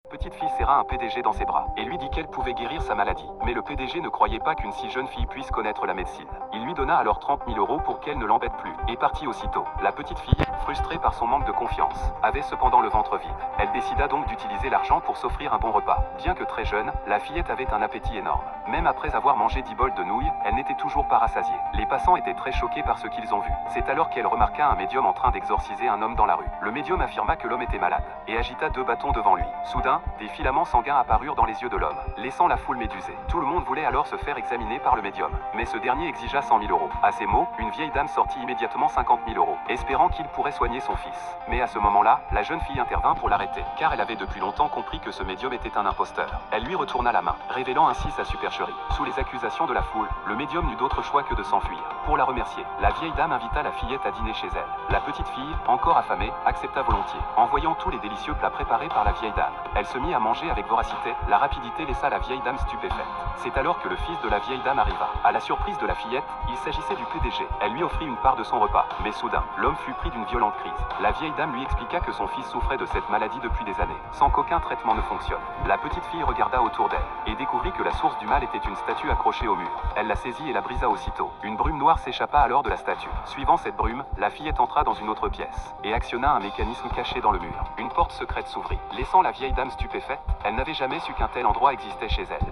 Petite fille serra un PDG dans ses bras et lui dit qu'elle pouvait guérir sa maladie. Mais le PDG ne croyait pas qu'une si jeune fille puisse connaître la médecine. Il lui donna alors 30 000 € pour qu'elle ne l'embête plus et partit aussitôt. La petite fille, frustrée par son manque de confiance, avait cependant le ventre vide. Elle décida donc d'utiliser l'argent pour s'offrir un bon repas. Bien que très jeune, la fillette avait un appétit énorme. Même après avoir mangé 10 bols de nouilles, elle n'était toujours pas rassasiée. Les passants étaient très choqués par ce qu'ils ont vu. C'est alors qu'elle remarqua un médium en train d'exorciser un homme dans la rue. Le médium affirma que l'homme était malade et agita 2 bâtons devant lui. Soudain, des filaments sanguins apparurent dans les yeux de l'homme, laissant la foule médusée. Tout le monde voulait alors se faire examiner par le médium, mais ce dernier exigea 100 000 €. À ces mots, une vieille dame sortit immédiatement 50 000 €, espérant qu'il pourrait soigner son fils. Mais à ce moment-là, la jeune fille intervint pour l'arrêter, car elle avait depuis longtemps compris que ce médium était un imposteur. Elle lui retourna la main, révélant ainsi sa supercherie. Sous les accusations de la foule, le médium n'eut d'autre choix que de s'enfuir. Pour la remercier, la vieille dame invita la fillette à dîner chez elle. La petite fille, encore affamée, accepta volontiers, en voyant tous les délicieux plats préparés par la vieille dame. Elle se mit à manger avec voracité, la rapidité laissa la vieille dame stupéfaite. C'est alors que le fils de la vieille dame arriva. À la surprise de la fillette, il s'agissait du PDG. Elle lui offrit une part de son repas, mais soudain, l'homme fut pris d'une violente crise. La vieille dame lui expliqua que son fils souffrait de cette maladie depuis des années, sans qu'aucun traitement ne fonctionne. La petite fille regarda autour d'elle, et découvrit que la source du mal était une statue accrochée au mur. Elle la saisit et la brisa aussitôt. Une brume noire s'échappa alors de la statue. Suivant cette brume, la fillette entra dans une autre pièce, et actionna un mécanisme caché dans le mur. Une porte secrète s'ouvrit, laissant la vieille dame stupéfaite. Elle n'avait jamais su qu'un tel endroit existait chez elle.